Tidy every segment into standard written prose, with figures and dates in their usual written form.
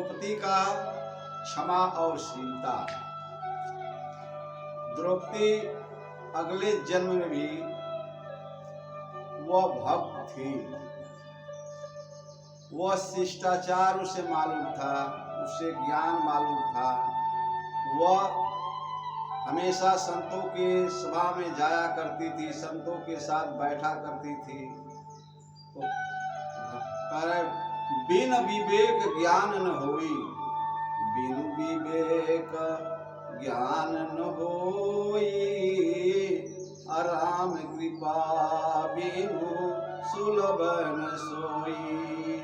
द्रौपदी का क्षमा और शीलता। द्रौपदी अगले जन्म में भी वह भक्त थी। वह शिष्टाचार उसे मालूम था, उसे ज्ञान मालूम था। वह हमेशा संतों के सभा में जाया करती थी, संतों के साथ बैठा करती थी। तो बिन विवेक ज्ञान न होई, बिनु विवेक ज्ञान न होई, राम कृपा बिनु सुलभ न सोई।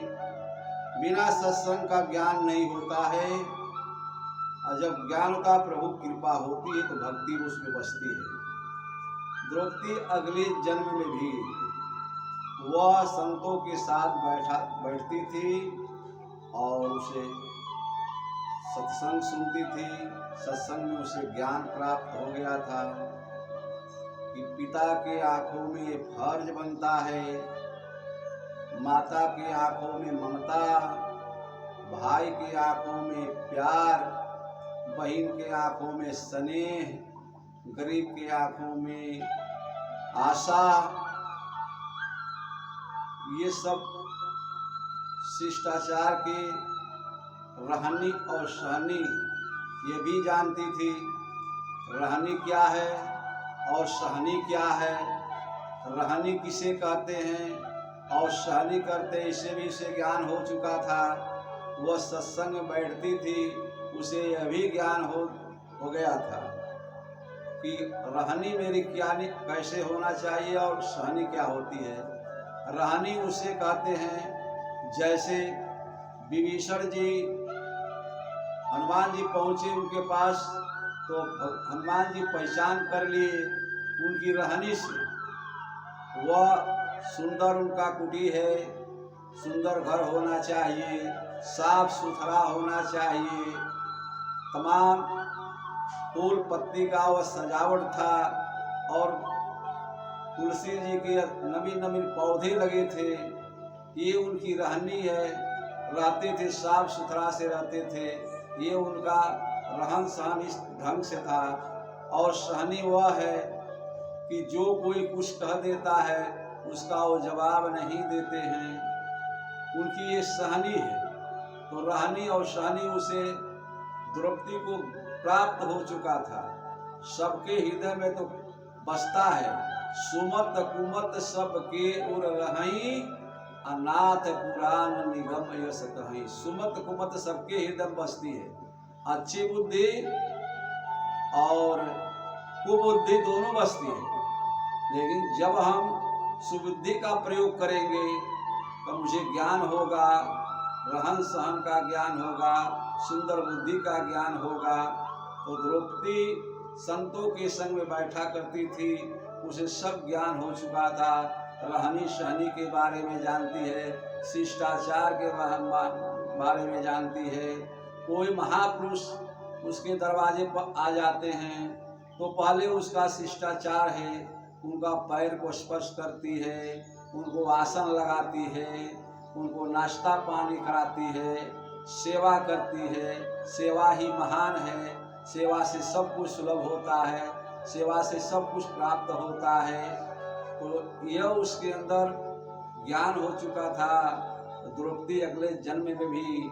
बिना सत्संग का ज्ञान नहीं होता है, और जब ज्ञान का प्रभु कृपा होती है तो भक्ति उसमें बसती है। द्रौपदी अगले जन्म में भी वह संतों के साथ बैठती थी और उसे सत्संग सुनती थी। सत्संग में उसे ज्ञान प्राप्त हो गया था कि पिता के आंखों में फर्ज बनता है, माता के आंखों में ममता, भाई के आंखों में प्यार, बहन के आंखों में स्नेह, गरीब के आंखों में आशा। ये सब शिष्टाचार के रहनी और सहनी ये भी जानती थी। रहनी क्या है और सहनी क्या है, रहनी किसे कहते हैं और सहनी करते, इसे भी इसे ज्ञान हो चुका था। वह सत्संग में बैठती थी, उसे यह भी ज्ञान हो गया था कि रहनी मेरी क्या कैसे होना चाहिए और सहनी क्या होती है। रहनी उसे कहते हैं जैसे विभीषण जी हनुमान जी पहुँचे उनके पास, तो हनुमान जी पहचान कर लिए उनकी रहनी से। वह सुंदर उनका कुटी है, सुंदर घर होना चाहिए, साफ सुथरा होना चाहिए, तमाम फूल पत्ती का वह सजावट था और तुलसी जी के नवीन नवीन पौधे लगे थे। ये उनकी रहनी है, रहते थे साफ सुथरा से रहते थे। ये उनका रहन सहन इस ढंग से था। और सहनी वह है कि जो कोई कुछ कह देता है उसका वो जवाब नहीं देते हैं, उनकी ये सहनी है। तो रहनी और सहनी उसे द्रौपदी को प्राप्त हो चुका था। सबके हृदय में तो बसता है, सुमत कुमत सबके उर रही, अनाथ पुराण निगम यश कहीं। सुमत कुमत सबके हृदय में बसती है। अच्छी बुद्धि और कुबुद्धि दोनों बसती है, लेकिन जब हम सुबुद्धि का प्रयोग करेंगे तो मुझे ज्ञान होगा, रहन सहन का ज्ञान होगा, सुंदर बुद्धि का ज्ञान होगा। तो द्रौपदी संतों के संग में बैठा करती थी, उसे सब ज्ञान हो चुका था। रहनी सहनी के बारे में जानती है, शिष्टाचार के बारे में जानती है। कोई महापुरुष उसके दरवाजे पर आ जाते हैं तो पहले उसका शिष्टाचार है, उनका पैर को स्पर्श करती है, उनको आसन लगाती है, उनको नाश्ता पानी कराती है, सेवा करती है। सेवा ही महान है, सेवा से सब कुछ सुलभ होता है, सेवा से सब कुछ प्राप्त होता है। तो यह उसके अंदर ज्ञान हो चुका था। द्रौपदी अगले जन्म में भी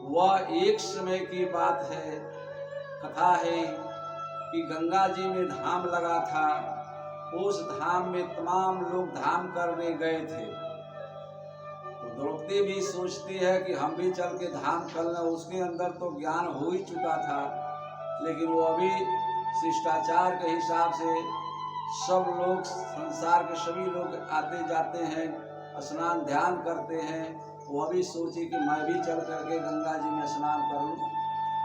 वह एक समय की बात है, कथा है कि गंगा जी में धाम लगा था। उस धाम में तमाम लोग धाम करने गए थे। तो द्रौपदी भी सोचती है कि हम भी चल के धाम कर लें। उसके अंदर तो ज्ञान हो ही चुका था, लेकिन वो अभी शिष्टाचार के हिसाब से सब लोग, संसार के सभी लोग आते जाते हैं, स्नान ध्यान करते हैं। वो अभी सोची कि मैं भी चल करके गंगा जी में स्नान करूं।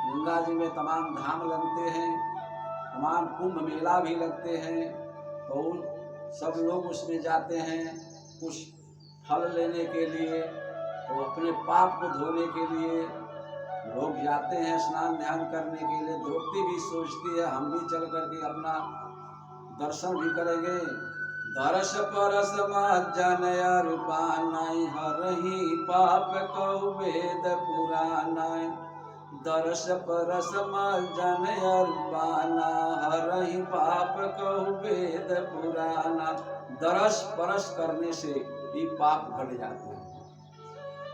गंगा जी में तमाम धाम लगते हैं, तमाम कुंभ मेला भी लगते हैं। तो सब लोग उसमें जाते हैं कुछ फल लेने के लिए, तो अपने पाप को धोने के लिए लोग जाते हैं स्नान ध्यान करने के लिए। द्रौपदी भी सोचती है हम भी चल करके अपना दर्शन भी करेंगे, दरस परस मज्जन रूपानय हरहि पाप कहु वेद पुराणय। दरस परस मज्जन रूपाना हरहि पाप कहु वेद पुराना। दरस परस करने से भी पाप घट जाते हैं।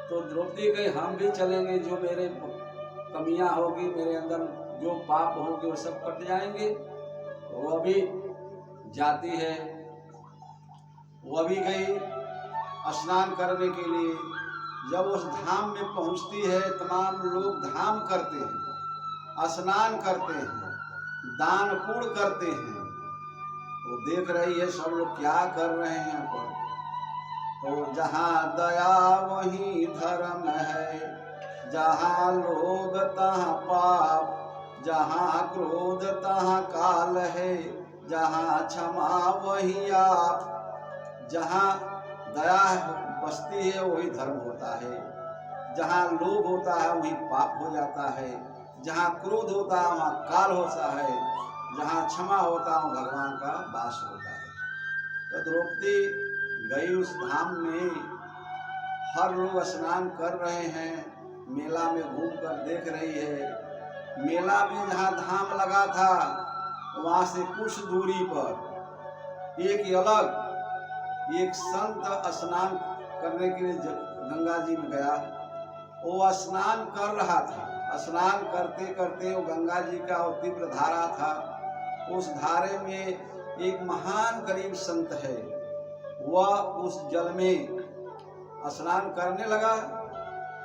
तो द्रौपदी कही हम भी चलेंगे, जो मेरे कमियां होगी, मेरे अंदर जो पाप होंगे वो सब कट जाएंगे। वो भी जाती है, वो भी गई स्नान करने के लिए। जब उस धाम में पहुंचती है, तमाम लोग धाम करते हैं, स्नान करते हैं, दान पुण्य करते हैं। वो देख रही है सब लोग क्या कर रहे हैं यहाँ पर। तो जहाँ दया वहीं धर्म है, जहाँ लोभ तहाँ पाप, जहाँ क्रोध तहाँ काल है, जहाँ क्षमा वहीं आप। जहाँ दया बसती है वही धर्म होता है, जहाँ लोभ होता है वही पाप हो जाता है, जहाँ क्रोध होता है वहाँ काल होता है, जहाँ क्षमा होता है वहाँ भगवान का वास होता है। तो द्रौपदी गई उस धाम में, हर लोग स्नान कर रहे हैं, मेला में घूम कर देख रही है। मेला में जहाँ धाम लगा था वहाँ से कुछ दूरी पर एक संत स्नान करने के लिए गंगा जी में गया। वो स्नान कर रहा था, स्नान करते करते वो गंगा जी का वो तीव्र धारा था, उस धारे में एक महान गरीब संत है, वह उस जल में स्नान करने लगा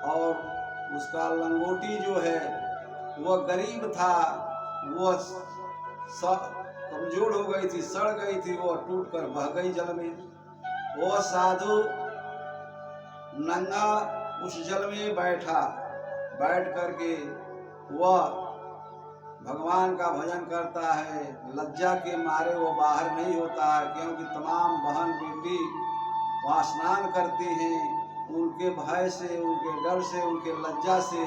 और उसका लंगोटी जो है वह गरीब था, वह सब कमजोर हो गई थी, सड़ गई थी, वो टूट कर बह गई जल में। वो साधु नंगा उस जल में बैठ करके वह भगवान का भजन करता है। लज्जा के मारे वो बाहर नहीं होता है, क्योंकि तमाम बहन बेटी वहाँ स्नान करती हैं, उनके भय से, उनके डर से, उनके लज्जा से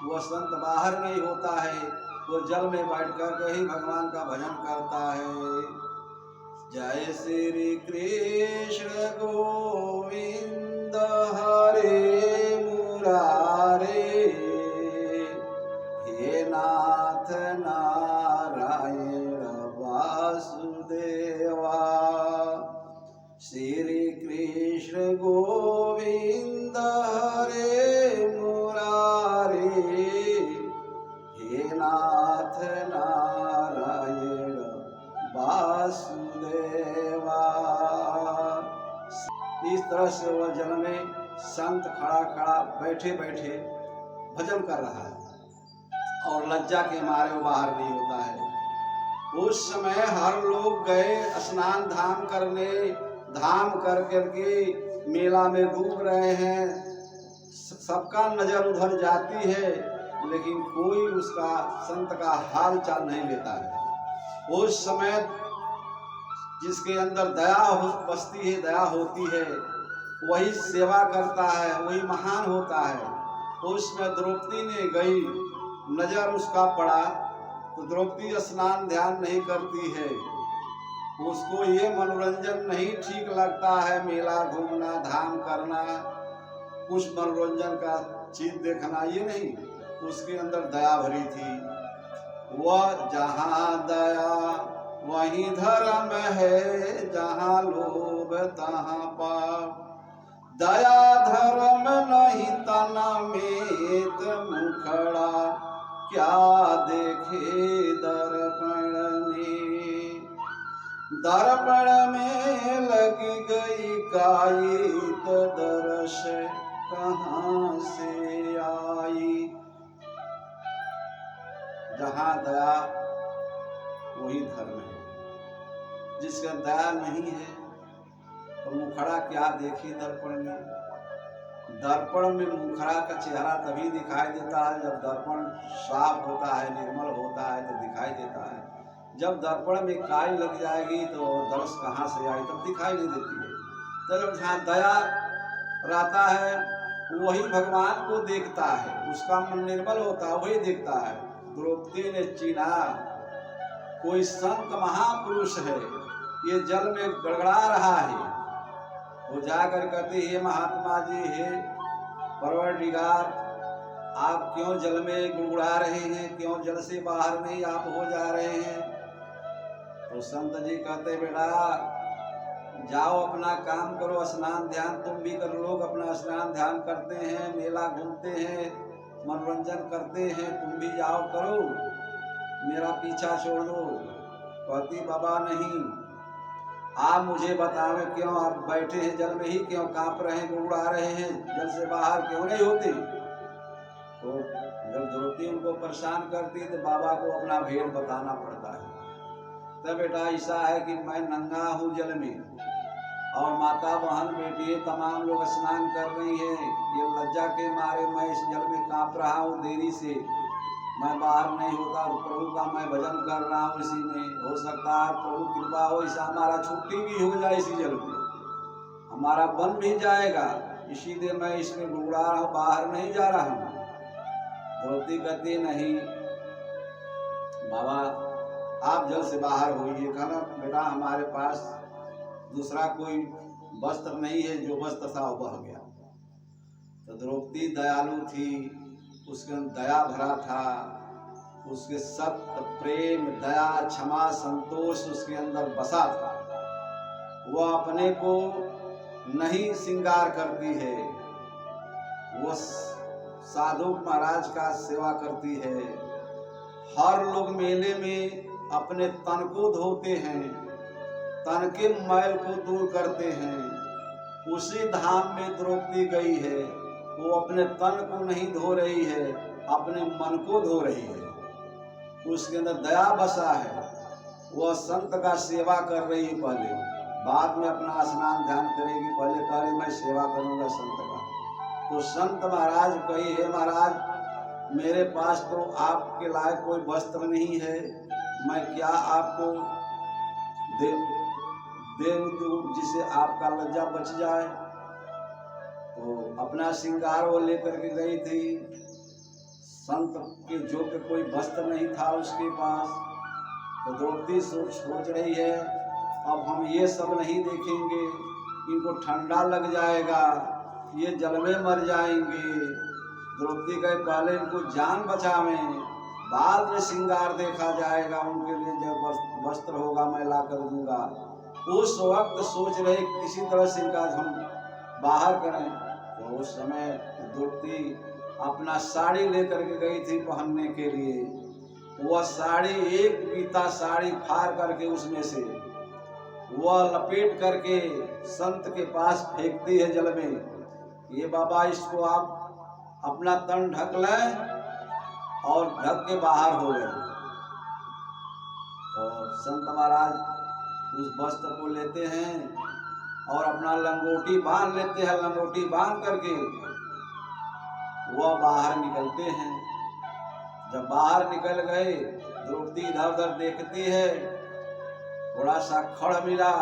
वह संत बाहर नहीं होता है। वो जल में बैठ कर ही भगवान का भजन करता है। जय श्री कृष्ण गोविंद हरे मुरारे, हे नाथ नारायण वासुदेवा। श्री कृष्ण गोविंद हरे मुरारे, हे नाथ नारायण वासुदेवा। इस तरह से वह जल में संत खड़ा बैठे बैठे भजन कर रहा है और लज्जा के मारे वो बाहर नहीं होता है। उस समय हर लोग गए स्नान धाम करने, धाम कर करके मेला में घूम रहे हैं, सबका नजर उधर जाती है, लेकिन कोई उसका संत का हाल चाल नहीं लेता है। उस समय जिसके अंदर दया बसती है, दया होती है, वही सेवा करता है, वही महान होता है। उसमें द्रौपदी ने गई, नजर उसका पड़ा, तो द्रौपदी स्नान ध्यान नहीं करती है, उसको ये मनोरंजन नहीं ठीक लगता है, मेला घूमना, धाम करना, कुछ मनोरंजन का चीज देखना, ये नहीं, उसके अंदर दया भरी थी। वह जहाँ दया वहीं धर्म है, जहाँ लोभ तहाँ पाप। दया धर्म नहीं तना में मुखड़ा, क्या देखे दर्पण में। दर्पण में लग गई काई, तो दर्श कहाँ से आई। जहाँ दया वही धर्म है, जिसका दया नहीं है तो मुखड़ा क्या देखे दर्पण में। दर्पण में मुखड़ा का चेहरा तभी दिखाई देता है जब दर्पण साफ होता है, निर्मल होता है तो दिखाई देता है। जब दर्पण में काई लग जाएगी तो दर्श कहाँ से आई, तब दिखाई नहीं देती है। तो जब जहाँ दया रहता है वही भगवान को देखता है, उसका मन निर्मल होता है, वही देखता है। द्रौपदी ने चिन्हा कोई संत महापुरुष है, ये जल में गड़गड़ा रहा है। वो जाकर कहते हे महात्मा जी, हे परवरदिगार, आप क्यों जल में गुड़गुड़ा रहे हैं, क्यों जल से बाहर नहीं आप हो जा रहे हैं? तो संत जी कहते बेटा जाओ अपना काम करो, स्नान ध्यान तुम भी कर, लोग अपना स्नान ध्यान करते हैं, मेला घूमते हैं, मनोरंजन करते हैं, तुम भी जाओ करो, मेरा पीछा छोड़ दो। कहती बाबा नहीं, आप मुझे बतावे क्यों आप बैठे हैं जल में ही, क्यों कांप रहे हैं, गुड़गुड़ा रहे हैं, जल से बाहर क्यों नहीं होते? तो जब द्रौपदी उनको परेशान करती तो बाबा को अपना भेद बताना पड़ता है। तब बेटा ऐसा है कि मैं नंगा हूँ जल में और माता बहन बेटी तमाम लोग स्नान कर रही हैं, ये लज्जा के मारे मैं इस जल में कांप रहा हूँ, देरी से मैं बाहर नहीं होता और प्रभु का मैं भजन कर रहा हूँ इसी में। हो सकता है प्रभु कृपा हो, इसे हमारा छुट्टी भी हो जाए, इसी जल में हमारा बन भी जाएगा, इसीलिए मैं इसमें गुड़गुड़ा रहा हूँ, बाहर नहीं जा रहा हूँ। द्रौपदी कहती नहीं बाबा आप जल से बाहर होइए। कहना बेटा हमारे पास दूसरा कोई वस्त्र नहीं है, जो वस्त्र था वो बह गया। तो द्रौपदी दयालु थी, उसके अंदर दया भरा था, उसके सत्य प्रेम दया क्षमा संतोष उसके अंदर बसा था। वह अपने को नहीं श्रृंगार करती है, वो साधु महाराज का सेवा करती है। हर लोग मेले में अपने तन को धोते हैं, तन के मैल को दूर करते हैं। उसी धाम में द्रौपदी गई है, वो अपने तन को नहीं धो रही है, अपने मन को धो रही है, उसके अंदर दया बसा है। वह संत का सेवा कर रही है, पहले बाद में अपना स्नान ध्यान करेगी, पहले कह रही मैं सेवा करूंगा संत का। तो संत महाराज कही हे महाराज मेरे पास तो आपके लायक कोई वस्त्र नहीं है, मैं क्या आपको दे दूं जिसे आपका लज्जा बच जाए। तो अपना श्रृंगार वो लेकर के गई थी, संत के जो के कोई वस्त्र नहीं था उसके पास। तो द्रौपदी सोच रही है अब हम ये सब नहीं देखेंगे, इनको ठंडा लग जाएगा, ये जल में मर जाएंगे। द्रौपदी कहे पहले इनको जान बचावें, बाद में श्रृंगार देखा जाएगा, उनके लिए जब वस्त्र होगा मैं ला कर दूंगा। उस वक्त सोच रहे किसी तरह से इनका हम बाहर करें। तो उस समय द्रौपदी अपना साड़ी लेकर के गई थी पहनने के लिए। वह साड़ी एक बीता साड़ी फाड़ करके उसमें से वह लपेट करके संत के पास फेंकती है जल में। ये बाबा इसको आप अपना तन ढक लें, और ढक के बाहर हो गए। और संत महाराज उस वस्त्र को लेते हैं और अपना लंगोटी बांध लेते हैं, लंगोटी बांध करके वह बाहर निकलते हैं। जब बाहर निकल गए द्रौपदी इधर उधर देखती है, थोड़ा सा खड़ मिला,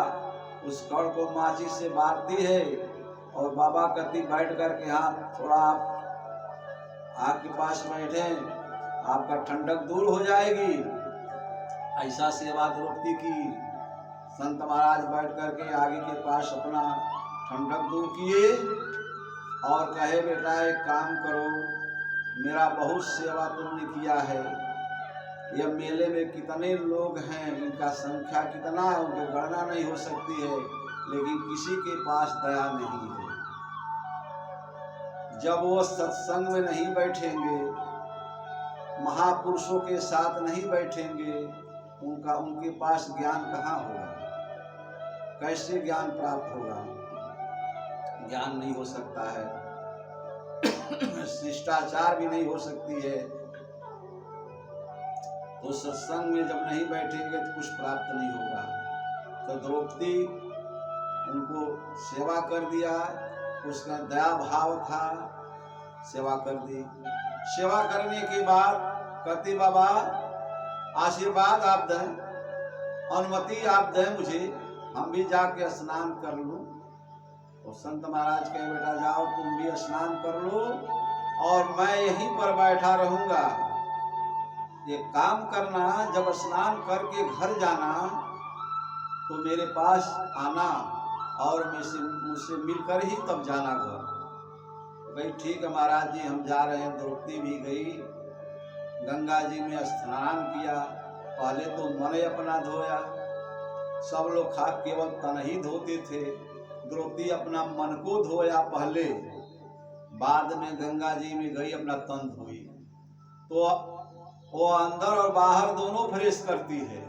उस खड़ को माचिस से बांधती है और बाबा कहती बैठ करके हाथ थोड़ा आप आग के पास बैठे, आपका ठंडक दूर हो जाएगी। ऐसा सेवा द्रौपदी की। संत महाराज बैठ करके आगे के पास अपना ठंडक दूर किए और कहे बेटा एक काम करो, मेरा बहुत सेवा तुमने किया है, यह मेले में कितने लोग हैं, इनका संख्या कितना है उनकी गणना नहीं हो सकती है, लेकिन किसी के पास दया नहीं है। जब वो सत्संग में नहीं बैठेंगे, महापुरुषों के साथ नहीं बैठेंगे, उनके पास ज्ञान कहाँ होगा, कैसे ज्ञान प्राप्त होगा? ज्ञान नहीं हो सकता है, शिष्टाचार भी नहीं हो सकती है। तो सत्संग में जब नहीं बैठेंगे तो कुछ प्राप्त नहीं होगा। तो द्रौपदी उनको सेवा कर दिया, उसका दया भाव था, सेवा कर दी। सेवा करने के बाद कहती बाबा आशीर्वाद आप दें, अनुमति आप दें मुझे, हम भी जाके स्नान कर लूं। तो संत महाराज कहे बेटा जाओ तुम भी स्नान कर लो और मैं यहीं पर बैठा रहूंगा। ये काम करना, जब स्नान करके घर जाना तो मेरे पास आना और मुझसे मिलकर ही तब जाना घर। तो कही ठीक है महाराज जी, हम जा रहे हैं। द्रौपदी भी गई, गंगा जी में स्नान किया। पहले तो मन ही अपना धोया, सब लोग केवल तन ही धोते थे। द्रौपदी अपना मन को धोया पहले, बाद में गंगा जी में गई अपना तन धोई। तो वो अंदर और बाहर दोनों फ्रेश करती है।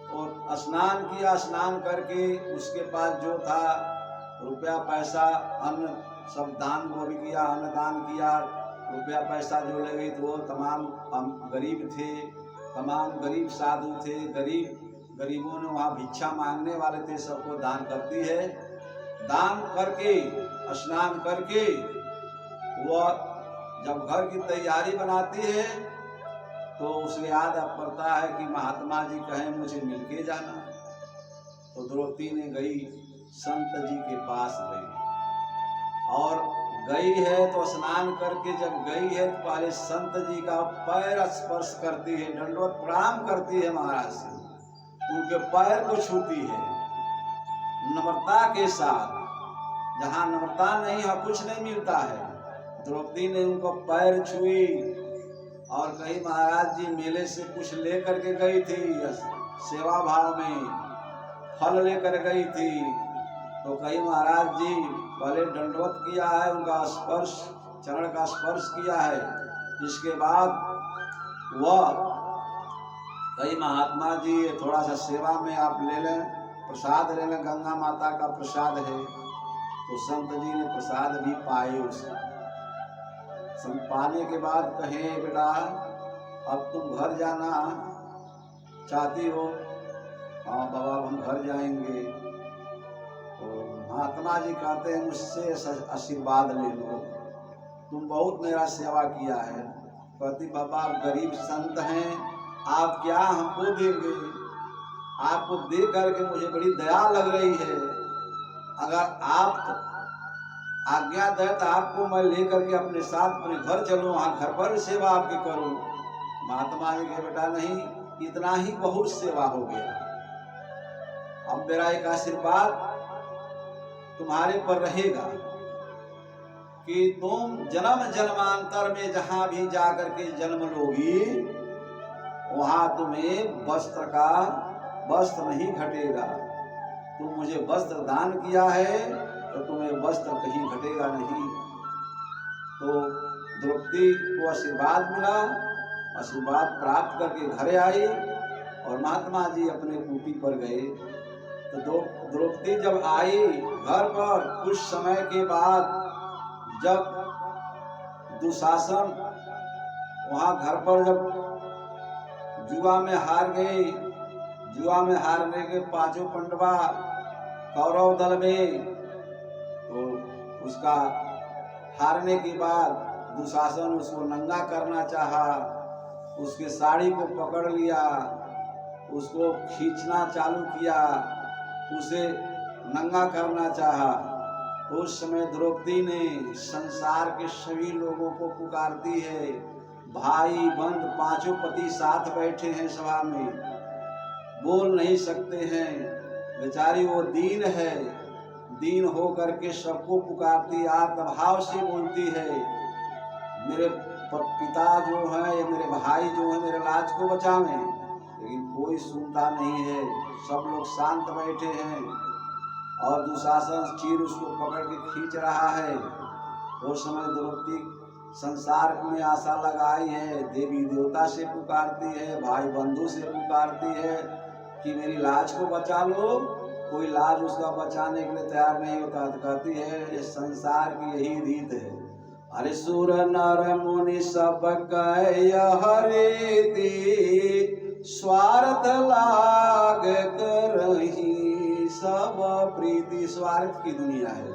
और स्नान किया, स्नान करके उसके पास जो था रुपया पैसा अन्न सब दान वो भी किया, अन्न दान किया। रुपया पैसा जो ले गई तो वो तमाम गरीब थे, तमाम गरीब साधु थे, गरीबों ने वहाँ भिक्षा मांगने वाले थे, सबको दान करती है। दान करके स्नान करके वह जब घर की तैयारी बनाती है तो उसे याद पड़ता है कि महात्मा जी कहें मुझे मिलके जाना। तो द्रौपदी ने गई, संत जी के पास गई और गई है तो स्नान करके जब गई है तो पहले संत जी का पैर स्पर्श करती है, दंडवत प्रणाम करती है महाराज से, उनके पैर को छूती है नम्रता के साथ। जहाँ नम्रता नहीं है कुछ नहीं मिलता है। द्रौपदी ने उनको पैर छुई और कही महाराज जी मेले से कुछ लेकर के गई थी, सेवा भाव में फल लेकर गई थी। तो कही महाराज जी पहले दंडवत किया है, उनका स्पर्श, चरण का स्पर्श किया है। इसके बाद वह कही महात्मा जी थोड़ा सा सेवा में आप ले लें, प्रसाद ले लें, गंगा माता का प्रसाद है। तो संत जी ने प्रसाद भी पाए उसका। पाने के बाद कहे बेटा अब तुम घर जाना चाहती हो? हाँ बाबा हम घर जाएंगे। तो महात्मा जी कहते हैं मुझसे आशीर्वाद ले लो, तुम बहुत मेरा सेवा किया है। कहती बाबा आप गरीब संत हैं, आप क्या हमको देंगे? आपको दे करके मुझे बड़ी दया लग रही है, अगर आप आज्ञा दे तो आपको मैं लेकर के अपने साथ अपने घर चलूं, वहाँ घर पर सेवा आपकी करूं। महात्मा जी के बेटा नहीं, इतना ही बहुत सेवा हो गया। अब मेरा एक आशीर्वाद तुम्हारे पर रहेगा कि तुम जन्म जन्मांतर में जहां भी जाकर के जन्म लोगी वहां तुम्हें वस्त्र नहीं घटेगा। तुम मुझे वस्त्र दान किया है तो तुम्हें वस्त्र कहीं घटेगा नहीं। तो द्रौपदी को आशीर्वाद मिला, आशीर्वाद प्राप्त करके घर आई और महात्मा जी अपने कुटी पर गए। तो द्रौपदी जब आई घर पर कुछ समय के बाद, जब दुशासन वहाँ घर पर जब जुआ में हार गई, जुआ में हारने के पांचों पांडवा कौरव दल में, तो उसका हारने के बाद दुशासन उसको नंगा करना चाहा, उसके साड़ी को पकड़ लिया, उसको खींचना चालू किया, उसे नंगा करना चाहा। तो उस समय द्रौपदी ने संसार के सभी लोगों को पुकारती है, भाई बंद पांचों पति साथ बैठे हैं सभा में, बोल नहीं सकते हैं, बेचारी वो दीन है, दीन हो करके सबको पुकारती, आर्तभाव से बोलती है, मेरे पिता जो है या मेरे भाई जो है मेरे लाज को बचावें। लेकिन कोई सुनता नहीं है, सब लोग शांत बैठे हैं और दुशासन चीर उसको पकड़ के खींच रहा है। उस समय द्रौपदी संसार में आशा लगाई है, देवी देवता से पुकारती है, भाई बंधु से पुकारती है कि मेरी लाज को बचा लो। कोई लाज उसका बचाने के लिए तैयार नहीं होता, तो कहती है ये संसार की यही रीत है। अरे सुर नर मुनि सब हरेती, स्वार्थ लाग करही सब प्रीति। स्वार्थ की दुनिया है,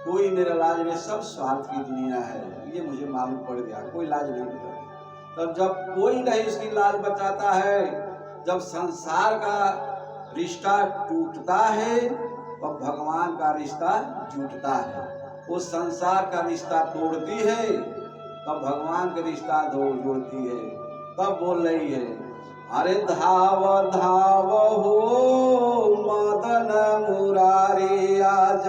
कोई मेरा लाज नहीं, सब स्वार्थ की दुनिया है, ये मुझे मालूम पड़ गया, कोई लाज नहीं बचाता। तब जब कोई नहीं उसकी लाज बचाता है, जब संसार का रिश्ता टूटता है तब भगवान का रिश्ता जुटता है। वो संसार का रिश्ता तोड़ती है तब भगवान का रिश्ता जोड़ती है। तब बोल रही है अरे धाव धाव हो मदन मुरारी, आज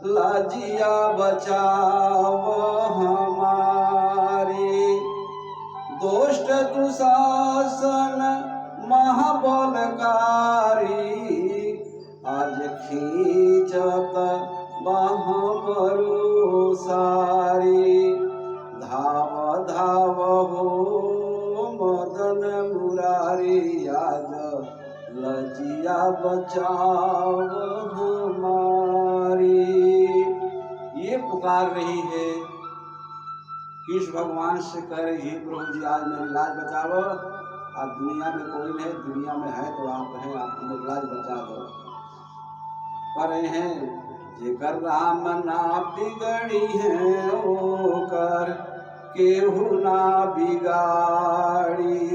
लजिया बचाव हमारी। दुष्ट दुशासन महाबलकारी, आज खींचत बहमरु सारी। धाव धाव हो मदन मुरारी, आज लजिया बचाव हमारी। ये पुकार रही है, कृष्ण भगवान से कह रही है, प्रभु जी आज मेरी लाज बचाओ। आज दुनिया में कोई नहीं, दुनिया में है तो आप हैं, आप मेरी लाज बचा दो। पर हैं जेकर राम ना बिगड़ी है, ओ कर केहू ना बिगाड़ी।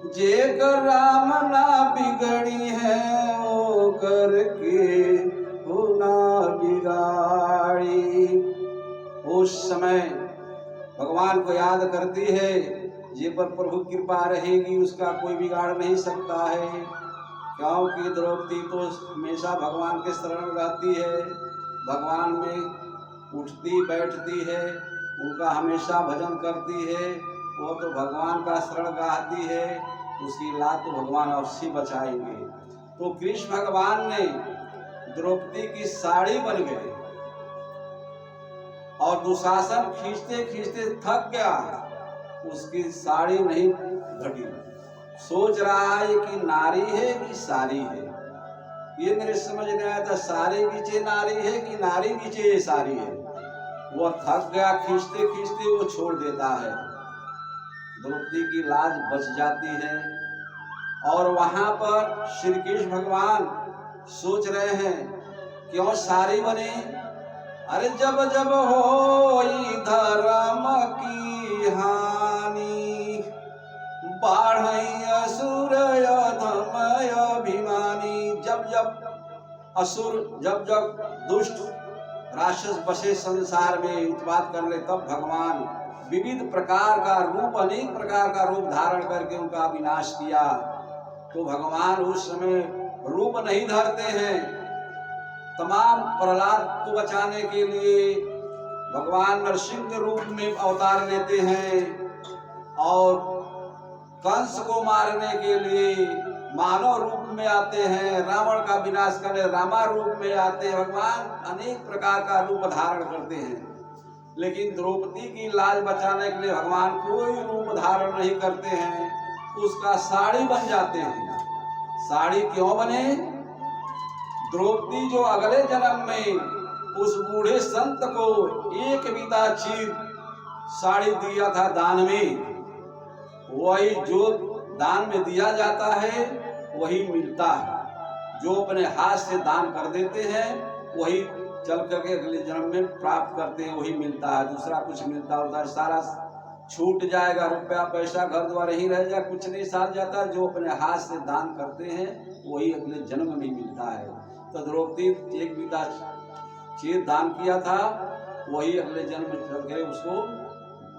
जेकर राम ना बिगड़ी है, ओ कर केहू ना बिगाड़ी। उस समय भगवान को याद करती है, जे पर प्रभु कृपा रहेगी उसका कोई बिगाड़ नहीं सकता है। क्योंकि द्रौपदी तो हमेशा भगवान के शरण रहती है, भगवान में उठती बैठती है, उनका हमेशा भजन करती है। वो तो भगवान का शरण गाती है, उसकी लात तो भगवान अवश्य बचाएंगे। तो कृष्ण भगवान ने द्रौपदी की साड़ी बन गए और दुशासन खींचते खींचते थक गया, उसकी साड़ी नहीं घटी। सोच रहा है कि नारी है कि सारी है, ये मेरे समझ नहीं आया था। सारी बीचे नारी है कि नारी बीचे ये सारी है। वो थक गया, खींचते खींचते वो छोड़ देता है। द्रौपदी की लाज बच जाती है। और वहां पर श्री कृष्ण भगवान सोच रहे हैं, क्यों सारी बने? अरे जब जब होई धर्म की हानि, बाढ़ई असुर अधमय अभिमानी। जब जब असुर, जब जब दुष्ट राक्षस बसे संसार में उत्पात कर रहे, तब भगवान विविध प्रकार का रूप, अनेक प्रकार का रूप धारण करके उनका विनाश किया। तो भगवान उस समय रूप नहीं धरते हैं। तमाम प्रहलाद को बचाने के लिए भगवान नरसिंह रूप में अवतार लेते हैं, और कंस को मारने के लिए मानव रूप में आते हैं, रावण का विनाश करने रामा रूप में आते हैं। भगवान अनेक प्रकार का रूप धारण करते हैं, लेकिन द्रौपदी की लाज बचाने के लिए भगवान कोई रूप धारण नहीं करते हैं, उसका साड़ी बन जाते हैं। साड़ी क्यों बने? द्रौपदी जो अगले जन्म में उस बूढ़े संत को एक बीता चीर साड़ी दिया था दान में, वही जो दान में दिया जाता है वही मिलता है। जो अपने हाथ से दान कर देते हैं वही चल करके अगले जन्म में प्राप्त करते हैं, वही मिलता है। दूसरा कुछ मिलता होता है सारा छूट जाएगा, रुपया पैसा घर द्वार ही रह जाए, कुछ नहीं साथ जाता। जो अपने हाथ से दान करते हैं वही अगले जन्म में मिलता है। तो द्रौपदी एक बीता चीर दान किया था, वही अगले जन्म में चल गए उसको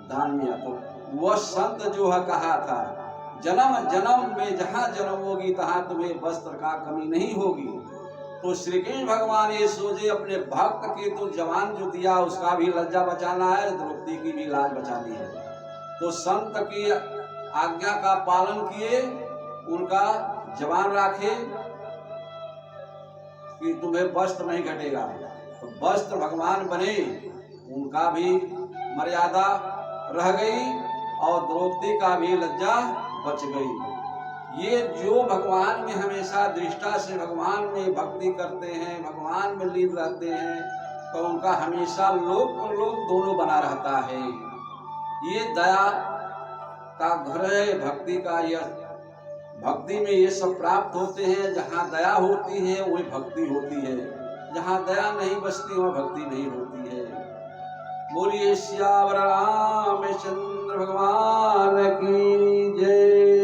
दान मिला। तो वह संत जो है कहा था, जन्म जन्म में जहाँ जन्म होगी तहाँ तुम्हें वस्त्र का कमी नहीं होगी। तो श्री कृष्ण भगवान ये सोचे अपने भक्त के तो जवान जो दिया उसका भी लज्जा बचाना है, द्रौपदी की भी लाज बचानी है। तो संत की आज्ञा का पालन किए, उनका जवान राखे कि तुम्हें वस्त्र नहीं घटेगा। तो वस्त्र भगवान बने, उनका भी मर्यादा रह गई और द्रौपदी का भी लज्जा बच गई। ये जो भगवान में हमेशा दृष्टा से भगवान में भक्ति करते हैं, भगवान में लीन रहते हैं, तो उनका हमेशा लोक और लोक दोनों बना रहता है। ये दया का घर है भक्ति का। यह भक्ति में ये सब प्राप्त होते हैं। जहाँ दया होती है वही भक्ति होती है, जहाँ दया नहीं बसती वहाँ भक्ति नहीं होती है। बोलिए श्यावर रामचंद्र भगवान की जय।